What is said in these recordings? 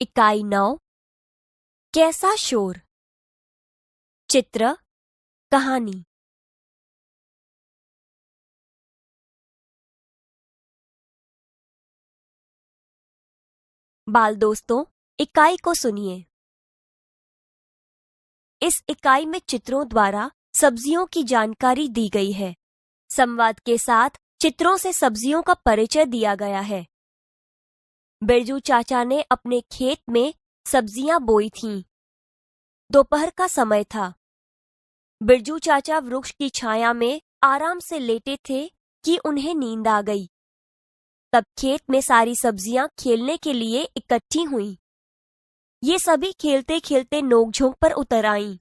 इकाई 9। कैसा शोर। चित्र, कहानी। बाल दोस्तों, इकाई को सुनिए। इस इकाई में चित्रों द्वारा सब्जियों की जानकारी दी गई है। संवाद के साथ चित्रों से सब्जियों का परिचय दिया गया है। बिरजू चाचा ने अपने खेत में सब्जियां बोई थीं। दोपहर का समय था। बिरजू चाचा वृक्ष की छाया में आराम से लेटे थे कि उन्हें नींद आ गई। तब खेत में सारी सब्जियां खेलने के लिए इकट्ठी हुईं। ये सभी खेलते खेलते नोकझोंक पर उतर आईं।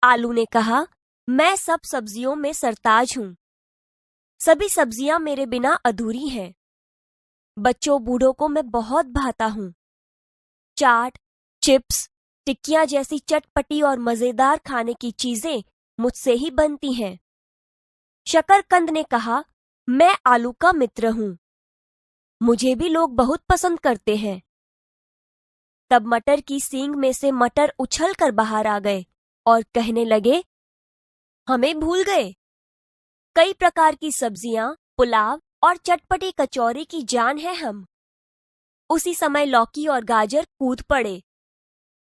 आलू ने कहा, मैं सब सब्जियों में सरताज हूं। सभी सब्जियां मेरे बिना अधूरी हैं। बच्चों बूढ़ों को मैं बहुत भाता हूं। चाट, चिप्स, टिक्कियां जैसी चटपटी और मजेदार खाने की चीजें मुझसे ही बनती हैं। शकरकंद ने कहा, मैं आलू का मित्र हूं। मुझे भी लोग बहुत पसंद करते हैं। तब मटर की सींग में से मटर उछल कर बाहर आ गए और कहने लगे, हमें भूल गए। कई प्रकार की सब्जियां, पुलाव और चटपटी कचौरी की जान है हम। उसी समय लौकी और गाजर कूद पड़े।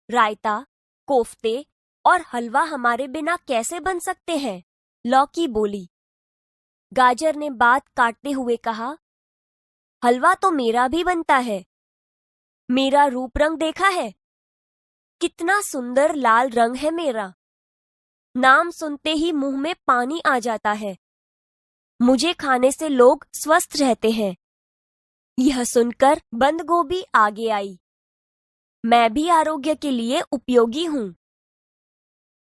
रायता, कोफ्ते और हलवा हमारे बिना कैसे बन सकते हैं? लौकी बोली। गाजर ने बात काटते हुए कहा, हलवा तो मेरा भी बनता है। मेरा रूप रंग देखा है? कितना सुंदर लाल रंग है मेरा। नाम सुनते ही मुंह में पानी आ जाता है। मुझे खाने से लोग स्वस्थ रहते हैं। यह सुनकर बंद गोभी आगे आई। मैं भी आरोग्य के लिए उपयोगी हूँ।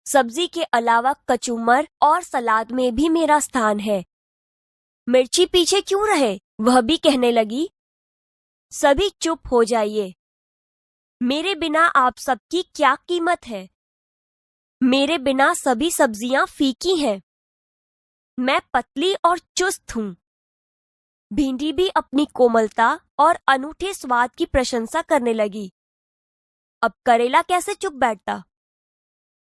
सब्जी के अलावा कचूमर और सलाद में भी मेरा स्थान है। मिर्ची पीछे क्यों रहे? वह भी कहने लगी। सभी चुप हो जाइए। मेरे बिना आप सबकी क्या कीमत है? मेरे बिना सभी सब्जियां फीकी हैं। मैं पतली और चुस्त हूं। भिंडी भी अपनी कोमलता और अनूठे स्वाद की प्रशंसा करने लगी। अब करेला कैसे चुप बैठता?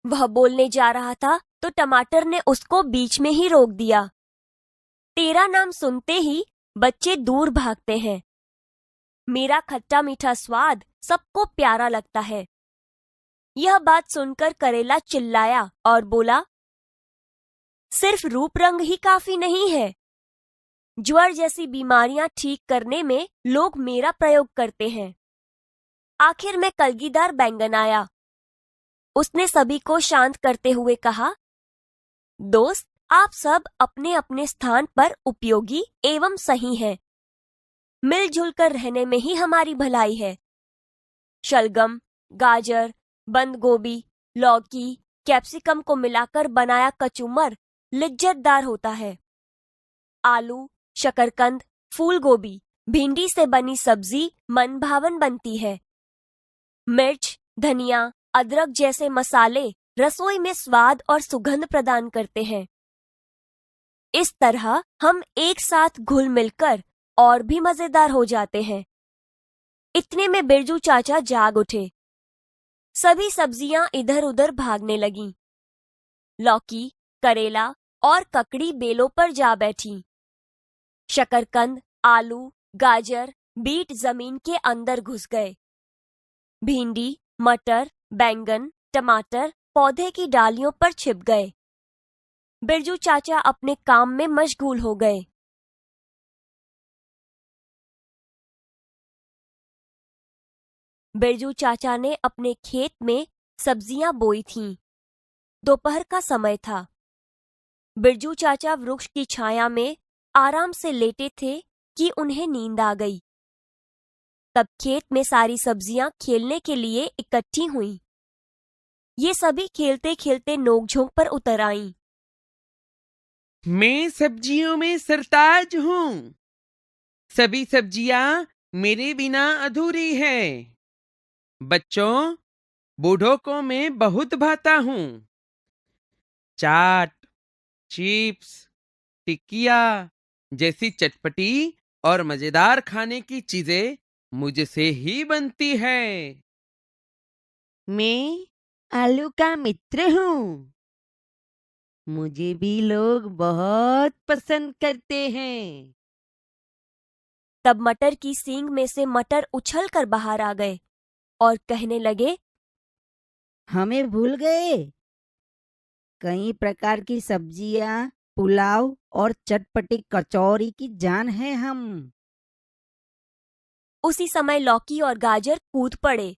वह बोलने जा रहा था तो टमाटर ने उसको बीच में ही रोक दिया। तेरा नाम सुनते ही बच्चे दूर भागते हैं। मेरा खट्टा मीठा स्वाद सबको प्यारा लगता है। यह बात सुनकर करेला चिल्लाया और बोला, सिर्फ रूप रंग ही काफी नहीं है। ज्वर जैसी बीमारियां ठीक करने में लोग मेरा प्रयोग करते हैं। आखिर में कलगीदार बैंगन आया। उसने सभी को शांत करते हुए कहा, दोस्त, आप सब अपने अपने स्थान पर उपयोगी एवं सही हैं। मिलजुल कर रहने में ही हमारी भलाई है। शलगम, गाजर, बंद गोभी, लौकी, कैप्सिकम को मिलाकर बनाया कचूमर लिज्जतदार होता है। आलू, शकरकंद, फूल गोभी, भिंडी से बनी सब्जी मनभावन बनती है। मिर्च, धनिया, अदरक जैसे मसाले रसोई में स्वाद और सुगंध प्रदान करते हैं। इस तरह हम एक साथ घुल मिलकर और भी मजेदार हो जाते हैं। इतने में बिरजू चाचा जाग उठे। सभी सब्जियां इधर उधर भागने लगीं। लौकी, करेला और ककड़ी बेलों पर जा बैठी। शकरकंद, आलू, गाजर, बीट जमीन के अंदर घुस गए। भिंडी, मटर, बैंगन, टमाटर पौधे की डालियों पर छिप गए। बिरजू चाचा अपने काम में मशगूल हो गए। बिरजू चाचा ने अपने खेत में सब्जियां बोई थीं। दोपहर का समय था। बिरजू चाचा वृक्ष की छाया में आराम से लेटे थे कि उन्हें नींद आ गई। तब खेत में सारी सब्जियां खेलने के लिए इकट्ठी हुईं। ये सभी खेलते खेलते नोकझोंक पर उतर आईं। मैं सब्जियों में सरताज हूँ। सभी सब्जियां मेरे बिना अधूरी है। बच्चों, बूढ़ों को मैं बहुत भाता हूँ। चाट, चिप्स, टिक्किया जैसी चटपटी और मजेदार खाने की चीजें मुझसे ही बनती है। मैं आलू का मित्र हूँ। मुझे भी लोग बहुत पसंद करते हैं। तब मटर की सींग में से मटर उछल कर बाहर आ गए और कहने लगे, हमें भूल गए। कई प्रकार की सब्जियां, पुलाव और चटपटी कचौरी की जान है हम। उसी समय लौकी और गाजर कूद पड़े।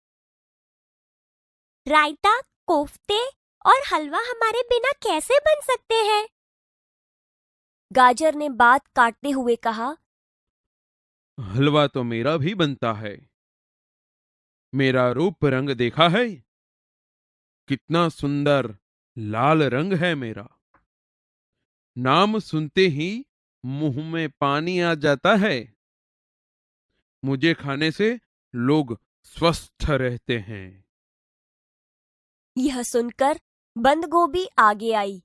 रायता, कोफ्ते और हलवा हमारे बिना कैसे बन सकते हैं? गाजर ने बात काटते हुए कहा, हलवा तो मेरा भी बनता है। मेरा रूप रंग देखा है? कितना सुंदर लाल रंग है मेरा। नाम सुनते ही मुंह में पानी आ जाता है। मुझे खाने से लोग स्वस्थ रहते हैं। यह सुनकर बंद गोभी आगे आई।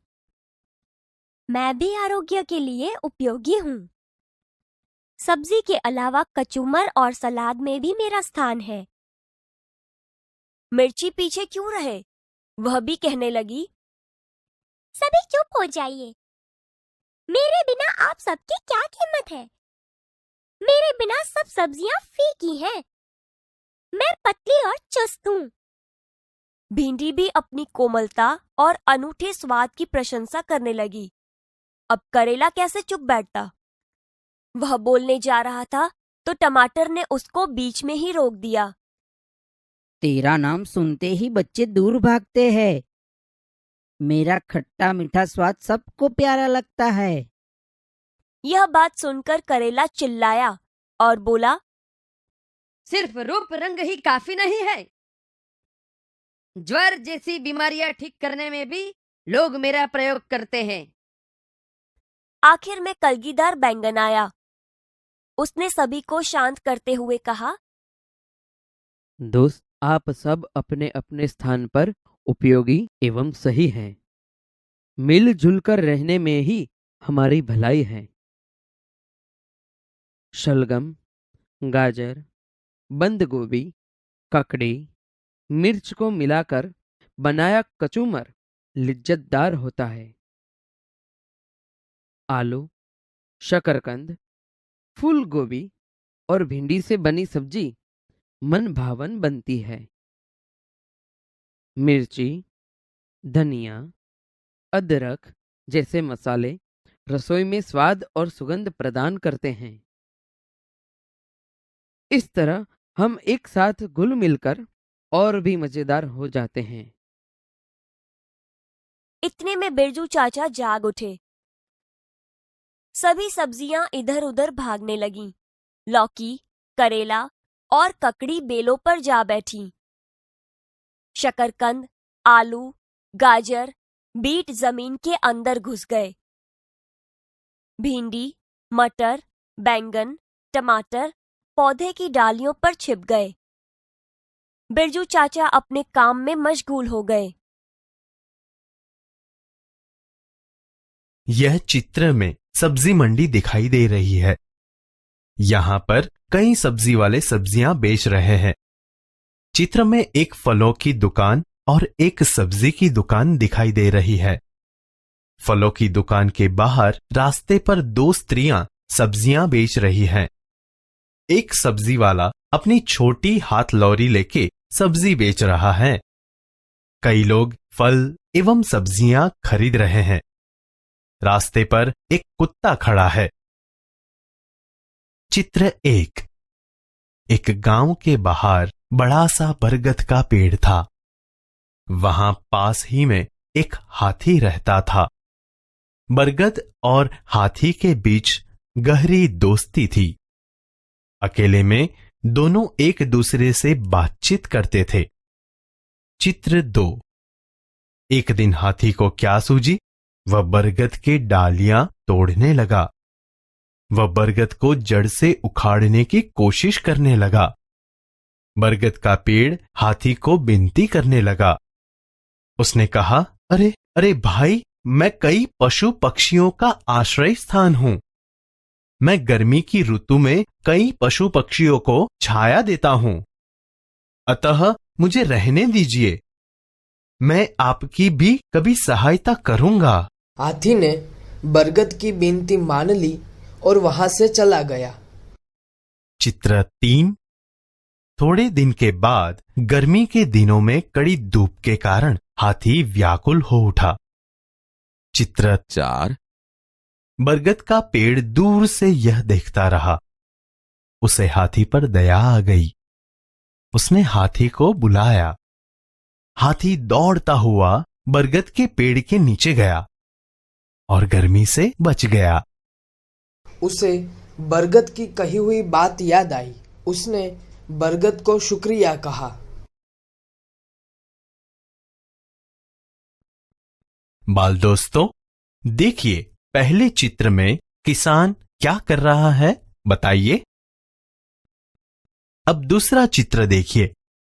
मैं भी आरोग्य के लिए उपयोगी हूँ। सब्जी के अलावा कचूमर और सलाद में भी मेरा स्थान है। मिर्ची पीछे क्यों रहे? वह भी कहने लगी, सभी चुप हो जाइए। मेरे बिना आप सबकी क्या कीमत है? मेरे बिना सब सब्जियां फीकी हैं। मैं पतली और चुस्त हूँ। भिंडी भी अपनी कोमलता और अनूठे स्वाद की प्रशंसा करने लगी। अब करेला कैसे चुप बैठता? वह बोलने जा रहा था तो टमाटर ने उसको बीच में ही रोक दिया। तेरा नाम सुनते ही बच्चे दूर भागते हैं। मेरा खट्टा मीठा स्वाद सबको प्यारा लगता है। यह बात सुनकर करेला चिल्लाया और बोला, सिर्फ रूप रंग ही काफी नहीं है। ज्वर जैसी बीमारियां ठीक करने में भी लोग मेरा प्रयोग करते हैं। आखिर में कलगीदार बैंगन आया। उसने सभी को शांत करते हुए कहा, दोस्त, आप सब अपने अपने स्थान पर उपयोगी एवं सही हैं। मिलजुल कर रहने में ही हमारी भलाई है। शलगम, गाजर, बंद गोभी, ककड़ी, मिर्च को मिलाकर बनाया कचूमर लिज्जतदार होता है। आलू, शकरकंद, फूल गोभी और भिंडी से बनी सब्जी मन भावन बनती है। मिर्ची, धनिया, अदरक जैसे मसाले रसोई में स्वाद और सुगंध प्रदान करते हैं। इस तरह हम एक साथ घुल मिलकर और भी मजेदार हो जाते हैं। इतने में बिरजू चाचा जाग उठे। सभी सब्जियां इधर उधर भागने लगीं। लौकी, करेला और ककड़ी बेलों पर जा बैठी। शकरकंद, आलू, गाजर, बीट जमीन के अंदर घुस गए। भिंडी, मटर, बैंगन, टमाटर पौधे की डालियों पर छिप गए। बिरजू चाचा अपने काम में मशगूल हो गए। यह चित्र में सब्जी मंडी दिखाई दे रही है। यहाँ पर कई सब्जी वाले सब्जियां बेच रहे हैं। चित्र में एक फलों की दुकान और एक सब्जी की दुकान दिखाई दे रही है। फलों की दुकान के बाहर रास्ते पर दो स्त्रियां सब्जियां बेच रही हैं। एक सब्जी वाला अपनी छोटी हाथ लौरी लेके सब्जी बेच रहा है। कई लोग फल एवं सब्जियां खरीद रहे हैं। रास्ते पर एक कुत्ता खड़ा है। चित्र एक गांव के बाहर बड़ा सा बरगद का पेड़ था। वहां पास ही में एक हाथी रहता था। बरगद और हाथी के बीच गहरी दोस्ती थी। अकेले में दोनों एक दूसरे से बातचीत करते थे। चित्र 2। एक दिन हाथी को क्या सूझी? वह बरगद के डालियां तोड़ने लगा। वह बरगद को जड़ से उखाड़ने की कोशिश करने लगा। बरगद का पेड़ हाथी को विनती करने लगा। उसने कहा, अरे अरे भाई, मैं कई पशु पक्षियों का आश्रय स्थान हूं। मैं गर्मी की ऋतु में कई पशु पक्षियों को छाया देता हूं, अतः मुझे रहने दीजिए। मैं आपकी भी कभी सहायता करूंगा। हाथी ने बरगद की विनती मान ली और वहां से चला गया। चित्र 3। थोड़े दिन के बाद गर्मी के दिनों में कड़ी धूप के कारण हाथी व्याकुल हो उठा। चित्र 4। बरगद का पेड़ दूर से यह देखता रहा। उसे हाथी पर दया आ गई। उसने हाथी को बुलाया। हाथी दौड़ता हुआ बरगद के पेड़ के नीचे गया और गर्मी से बच गया। उसे बरगद की कही हुई बात याद आई। उसने बरगद को शुक्रिया कहा। बाल दोस्तों, देखिए पहले चित्र में किसान क्या कर रहा है, बताइए। अब दूसरा चित्र देखिए,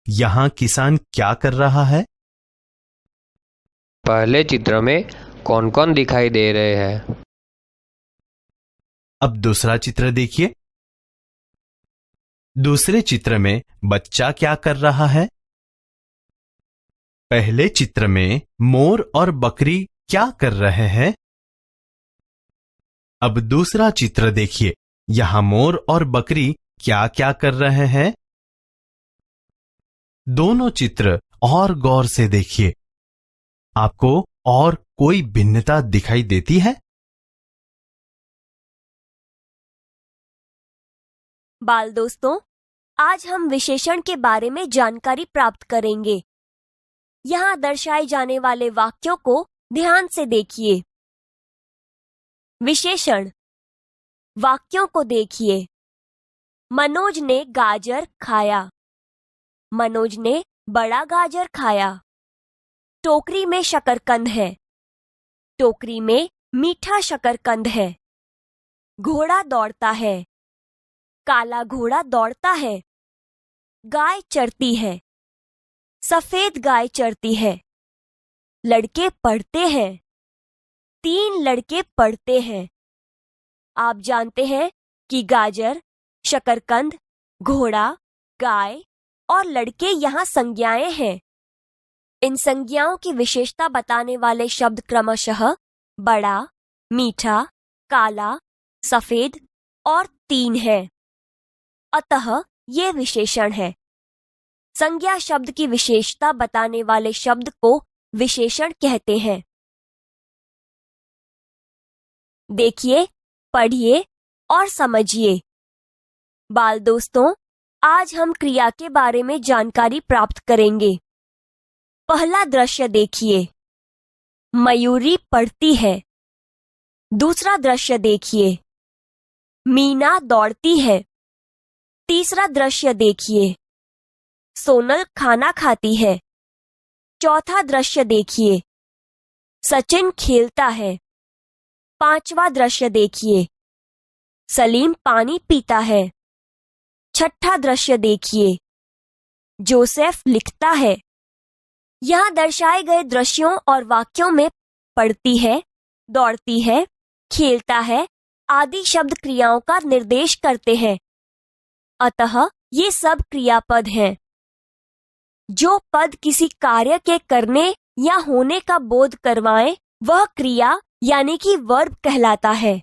यहां किसान क्या कर रहा है। पहले चित्र में कौन कौन दिखाई दे रहे हैं? अब दूसरा चित्र देखिए। दूसरे चित्र में बच्चा क्या कर रहा है। पहले चित्र में मोर और बकरी क्या कर रहे हैं। अब दूसरा चित्र देखिए, यहां मोर और बकरी क्या क्या कर रहे हैं। दोनों चित्र और गौर से देखिए। आपको और कोई भिन्नता दिखाई देती है? बाल दोस्तों, आज हम विशेषण के बारे में जानकारी प्राप्त करेंगे। यहाँ दर्शाए जाने वाले वाक्यों को ध्यान से देखिए। विशेषण। वाक्यों को देखिए। मनोज ने गाजर खाया। मनोज ने बड़ा गाजर खाया। टोकरी में शकरकंद है। टोकरी में मीठा शकरकंद है। घोड़ा दौड़ता है। काला घोड़ा दौड़ता है। गाय चरती है। सफेद गाय चरती है। लड़के पढ़ते हैं। 3 लड़के पढ़ते हैं। आप जानते हैं कि गाजर, शकरकंद, घोड़ा, गाय और लड़के यहाँ संज्ञाएं हैं। इन संज्ञाओं की विशेषता बताने वाले शब्द क्रमशः बड़ा, मीठा, काला, सफेद और 3 है। अतः ये विशेषण है। संज्ञा शब्द की विशेषता बताने वाले शब्द को विशेषण कहते हैं। देखिए, पढ़िए और समझिए। बाल दोस्तों, आज हम क्रिया के बारे में जानकारी प्राप्त करेंगे। पहला दृश्य देखिए। मयूरी पढ़ती है। दूसरा दृश्य देखिए। मीना दौड़ती है। तीसरा दृश्य देखिए। सोनल खाना खाती है। चौथा दृश्य देखिए। सचिन खेलता है। पांचवा दृश्य देखिए। सलीम पानी पीता है। छठा दृश्य देखिए। जोसेफ लिखता है। यहाँ दर्शाए गए दृश्यों और वाक्यों में पढ़ती है, दौड़ती है, खेलता है आदि शब्द क्रियाओं का निर्देश करते हैं। अतः ये सब क्रियापद हैं। जो पद किसी कार्य के करने या होने का बोध करवाएं, वह क्रिया यानी कि वर्ब कहलाता है।